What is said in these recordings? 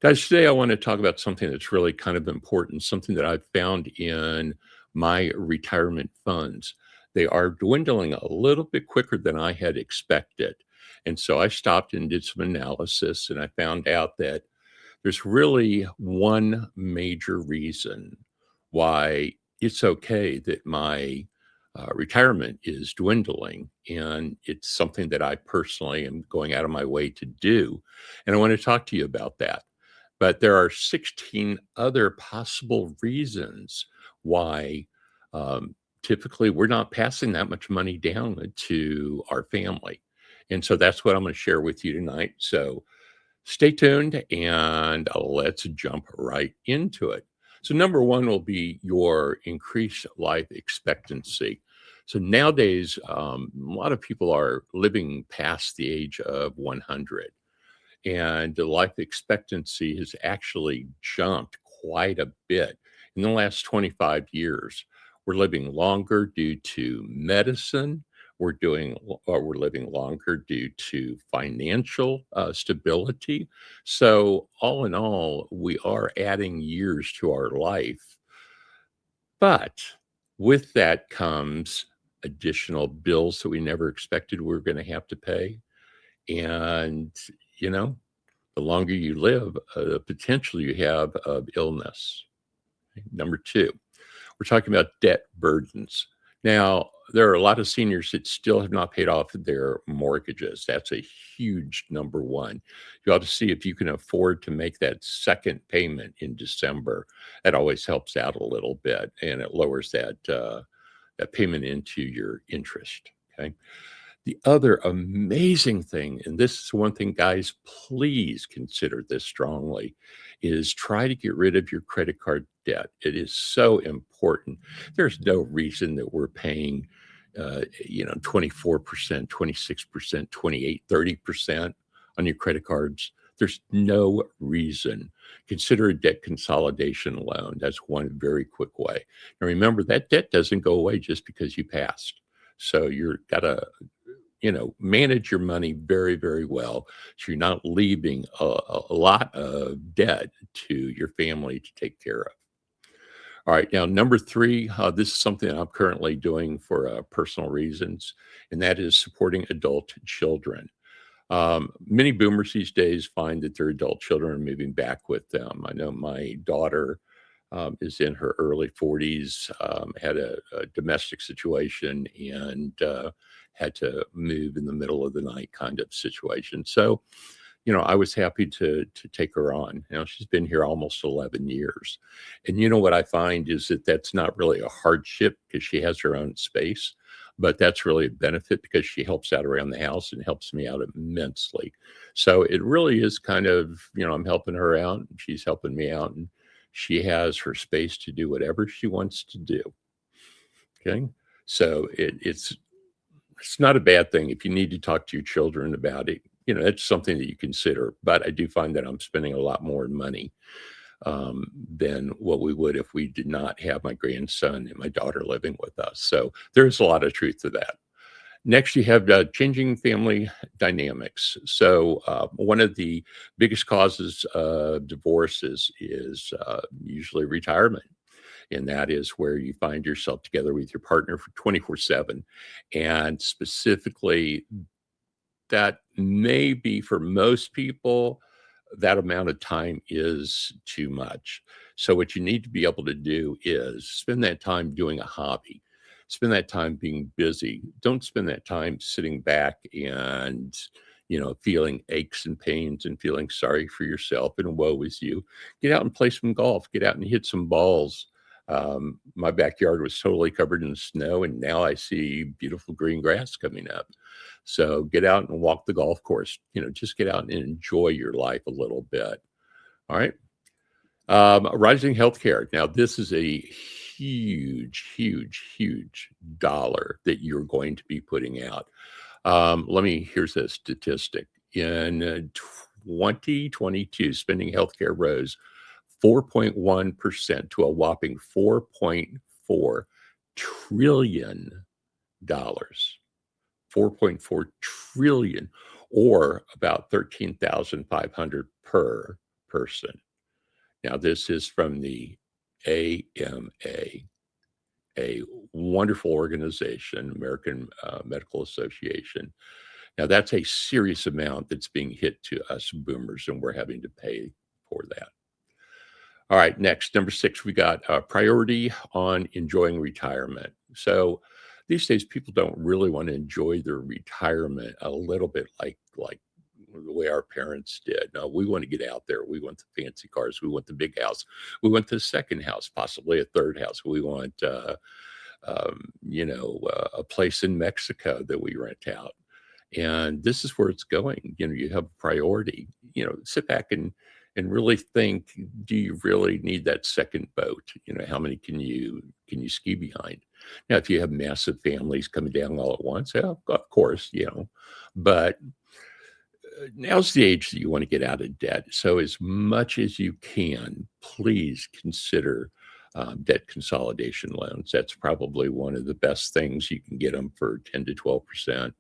Guys, today I want to talk about something that's really kind of important, something that I've found in my retirement funds. They are dwindling a little bit quicker than I had expected. And so I stopped and did some analysis, and I found out that there's really one major reason why it's okay that my retirement is dwindling. And it's something that I personally am going out of my way to do. And I want to talk to you about that. But there are 16 other possible reasons why typically we're not passing that much money down to our family. And so that's what I'm going to share with you tonight. So stay tuned and let's jump right into it. So, number one will be your increased life expectancy. So, nowadays, a lot of people are living past the age of 100, and the life expectancy has actually jumped quite a bit in the last 25 years. We're living longer due to medicine. We're living longer due to financial stability. So all in all, we are adding years to our life. But with that comes additional bills that we never expected we were going to have to pay. And, you know, the longer you live, the potential you have of illness. Number two, we're talking about debt burdens. Now, there are a lot of seniors that still have not paid off their mortgages. That's a huge number one. You ought to see if you can afford to make that second payment in December. That always helps out a little bit, and it lowers that payment into your interest. Okay. The other amazing thing, and this is one thing, guys, please consider this strongly, is try to get rid of your credit card debt. It is so important. There's no reason that we're paying, 24%, 26%, 28, 30% on your credit cards. There's no reason. Consider a debt consolidation loan. That's one very quick way. And remember, that debt doesn't go away just because you passed. So you're got to manage your money very, very well. So you're not leaving a lot of debt to your family to take care of. All right. Now, number three, this is something I'm currently doing for personal reasons, and that is supporting adult children. Many boomers these days find that their adult children are moving back with them. I know my daughter is in her early 40s, had a domestic situation, and had to move in the middle of the night kind of situation. So, I was happy to take her on. She's been here almost 11 years. And what I find is that that's not really a hardship because she has her own space, but that's really a benefit because she helps out around the house and helps me out immensely. So it really is kind of, I'm helping her out and she's helping me out, and she has her space to do whatever she wants to do. Okay. So it's not a bad thing if you need to talk to your children about it. It's something that you consider. But I do find that I'm spending a lot more money than what we would if we did not have my grandson and my daughter living with us. So there's a lot of truth to that. Next, you have changing family dynamics. So one of the biggest causes of divorces is usually retirement. And that is where you find yourself together with your partner for 24/7. And specifically, that may be for most people, that amount of time is too much. So, what you need to be able to do is spend that time doing a hobby, spend that time being busy. Don't spend that time sitting back and feeling aches and pains and feeling sorry for yourself and woe is you. Get out and play some golf, get out and hit some balls. My backyard was totally covered in snow, and now I see beautiful green grass coming up. So get out and walk the golf course. Just get out and enjoy your life a little bit. All right. Rising healthcare. Now, this is a huge, huge, huge dollar that you're going to be putting out. Here's a statistic. In 2022, spending healthcare rose 4.1% to a whopping $4.4 trillion. 4.4 trillion, or about 13,500 per person. Now, this is from the AMA, a wonderful organization, American Medical Association. Now, that's a serious amount that's being hit to us boomers, and we're having to pay for that. All right, next, number 6, we got priority on enjoying retirement. So these days, people don't really want to enjoy their retirement a little bit like the way our parents did. No, we want to get out there. We want the fancy cars. We want the big house. We want the second house, possibly a third house. We want, a place in Mexico that we rent out. And this is where it's going. You have a priority. Sit back and really think, do you really need that second boat? How many can you ski behind? Now, if you have massive families coming down all at once, yeah, of course, but now's the age that you want to get out of debt. So as much as you can, please consider debt consolidation loans. That's probably one of the best things. You can get them for 10 to 12%.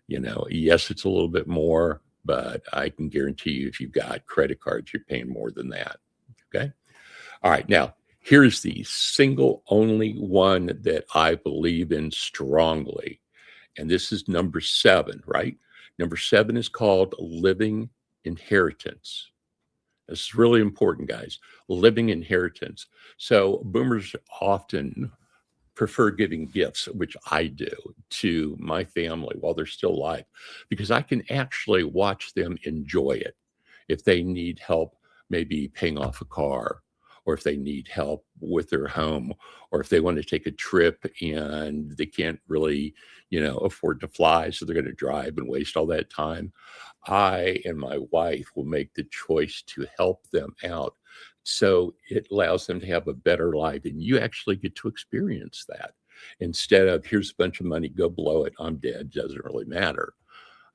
Yes, it's a little bit more, but I can guarantee you if you've got credit cards, you're paying more than that. Okay. All right. Now, here's the single only one that I believe in strongly. And this is number 7, right? Number 7 is called living inheritance. This is really important, guys. Living inheritance. So boomers often prefer giving gifts, which I do, to my family while they're still alive, because I can actually watch them enjoy it. If they need help, maybe paying off a car, or if they need help with their home, or if they want to take a trip and they can't really, afford to fly, so they're going to drive and waste all that time. I and my wife will make the choice to help them out. So it allows them to have a better life. And you actually get to experience that instead of here's a bunch of money, go blow it. I'm dead. Doesn't really matter.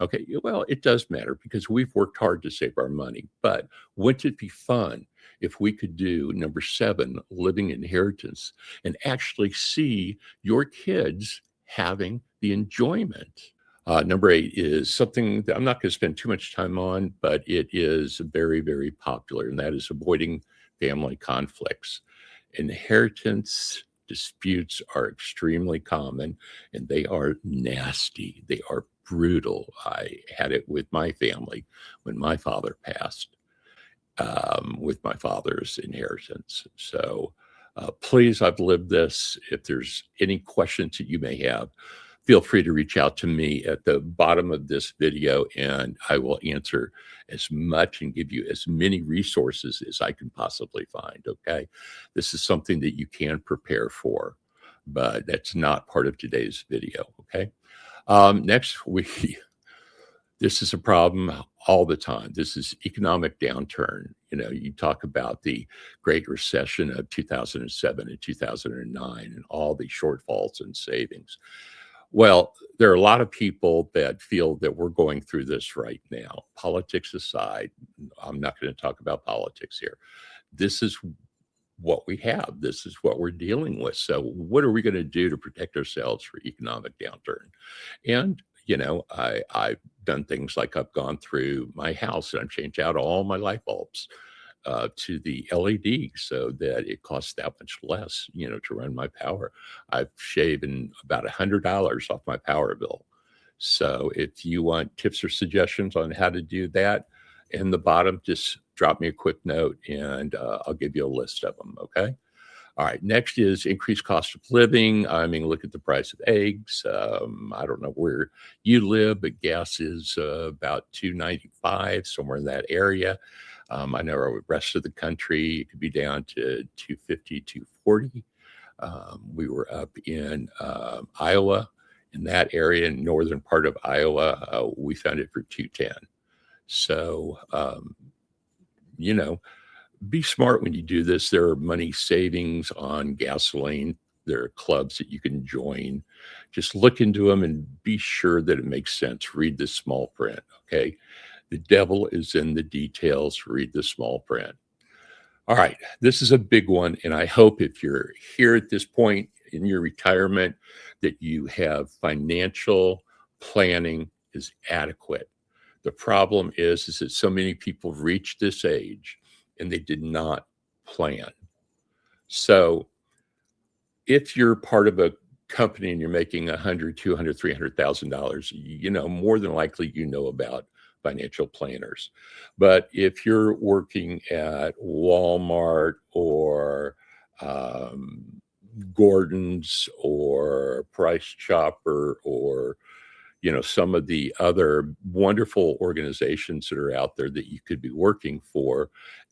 Okay. Well, it does matter because we've worked hard to save our money. But wouldn't it be fun if we could do number 7, living inheritance, and actually see your kids having the enjoyment? Number 8 is something that I'm not going to spend too much time on, but it is very, very popular, and that is avoiding family conflicts. Inheritance disputes are extremely common, and they are nasty. They are brutal. I had it with my family when my father passed, with my father's inheritance. So please, I've lived this. If there's any questions that you may have, feel free to reach out to me at the bottom of this video, and I will answer as much and give you as many resources as I can possibly find. Okay. This is something that you can prepare for, but that's not part of today's video. Okay. Next, this is a problem all the time. This is economic downturn. You talk about the Great Recession of 2007 and 2009 and all the shortfalls in savings. Well, there are a lot of people that feel that we're going through this right now. Politics aside, I'm not going to talk about politics here. This is what we have. This is what we're dealing with. So what are we going to do to protect ourselves for economic downturn? And, I've done things like I've gone through my house and I've changed out all my light bulbs to the LED so that it costs that much less, to run my power. I've shaven about $100 off my power bill. So if you want tips or suggestions on how to do that, in the bottom, just drop me a quick note and I'll give you a list of them. Okay. All right. Next is increased cost of living. I mean, look at the price of eggs. I don't know where you live, but gas is about $2.95, somewhere in that area. I know the rest of the country, it could be down to $2.50, $2.40. We were up in Iowa, in that area, in northern part of Iowa. We found it for $2.10. So, be smart when you do this. There are money savings on gasoline. There are clubs that you can join. Just look into them and be sure that it makes sense. Read the small print, okay? The devil is in the details. Read the small print. All right, this is a big one, and I hope if you're here at this point in your retirement that you have financial planning is adequate. The problem is that so many people reach this age and they did not plan. So if you're part of a company and you're making 100, 200, $300,000, more than likely, about financial planners. But if you're working at Walmart or um, Gordon's or Price Chopper or some of the other wonderful organizations that are out there that you could be working for,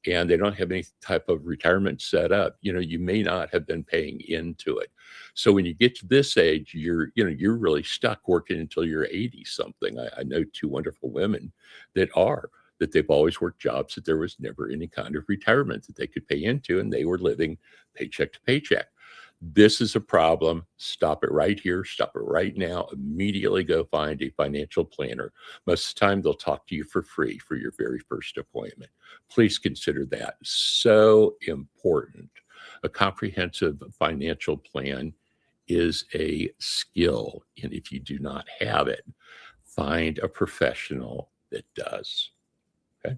and they don't have any type of retirement set up, you may not have been paying into it. So when you get to this age, you're really stuck working until you're 80 something. I know two wonderful women that they've always worked jobs that there was never any kind of retirement that they could pay into, and they were living paycheck to paycheck. This is a problem. Stop it right here. Stop it right now. Immediately go find a financial planner. Most of the time, they'll talk to you for free for your very first appointment. Please consider that. So important. A comprehensive financial plan is a skill. And if you do not have it, find a professional that does. Okay.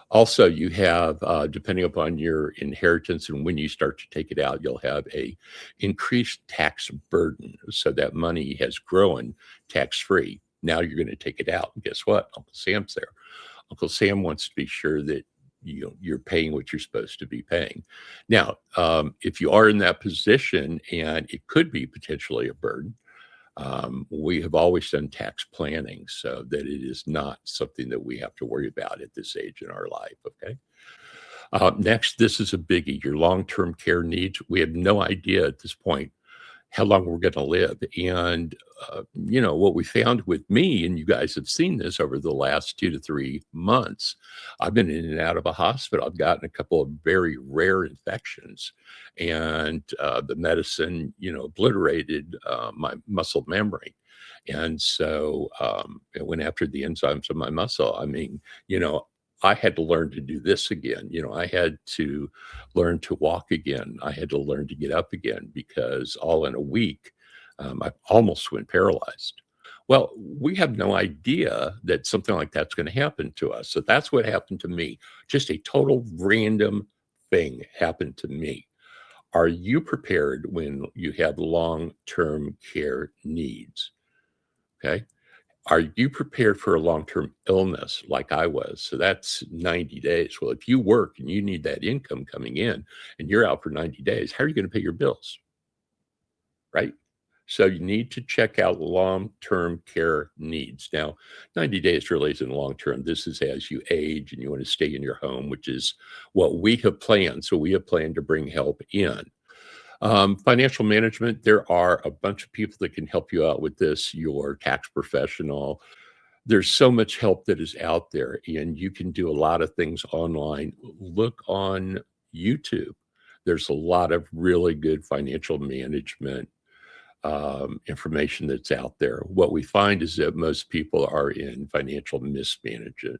Also, you have, depending upon your inheritance and when you start to take it out, you'll have a increased tax burden. So that money has grown tax-free. Now you're going to take it out. And guess what? Uncle Sam's there. Uncle Sam wants to be sure that you're paying what you're supposed to be paying. Now, if you are in that position and it could be potentially a burden, we have always done tax planning so that it is not something that we have to worry about at this age in our life. Okay. Next, this is a biggie, your long-term care needs. We have no idea at this point how long we're going to live. And, what we found with me, and you guys have seen this over the last 2 to 3 months, I've been in and out of a hospital. I've gotten a couple of very rare infections, and the medicine, obliterated my muscle memory. And so it went after the enzymes of my muscle. I mean, I had to learn to do this again. I had to learn to walk again. I had to learn to get up again because all in a week, I almost went paralyzed. Well, we have no idea that something like that's going to happen to us. So that's what happened to me. Just a total random thing happened to me. Are you prepared when you have long-term care needs? Okay. Are you prepared for a long-term illness like I was? So that's 90 days. Well, if you work and you need that income coming in and you're out for 90 days, how are you going to pay your bills? Right? So you need to check out long-term care needs. Now, 90 days really isn't long-term. This is as you age and you want to stay in your home, which is what we have planned. So we have planned to bring help in. Financial management, there are a bunch of people that can help you out with this. Your tax professional. There's so much help that is out there, and you can do a lot of things online. Look on YouTube. There's a lot of really good financial management information that's out there. What we find is that most people are in financial mismanagement,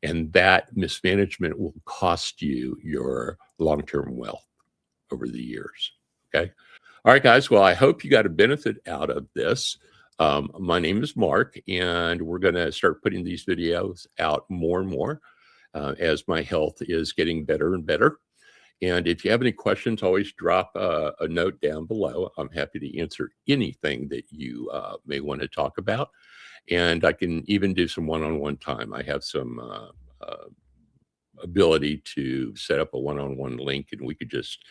and that mismanagement will cost you your long-term wealth over the years. Okay. All right, guys. Well, I hope you got a benefit out of this. My name is Mark, and we're going to start putting these videos out more and more as my health is getting better and better. And if you have any questions, always drop a note down below. I'm happy to answer anything that you may want to talk about. And I can even do some one-on-one time. I have some ability to set up a one-on-one link, and we could just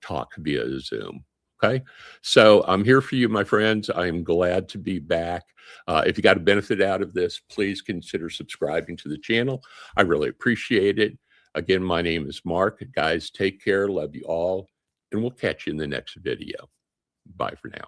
talk via Zoom. Okay. So I'm here for you, my friends. I'm glad to be back. If you got a benefit out of this, please consider subscribing to the channel. I really appreciate it. Again, my name is Mark. Guys, take care. Love you all. And we'll catch you in the next video. Bye for now.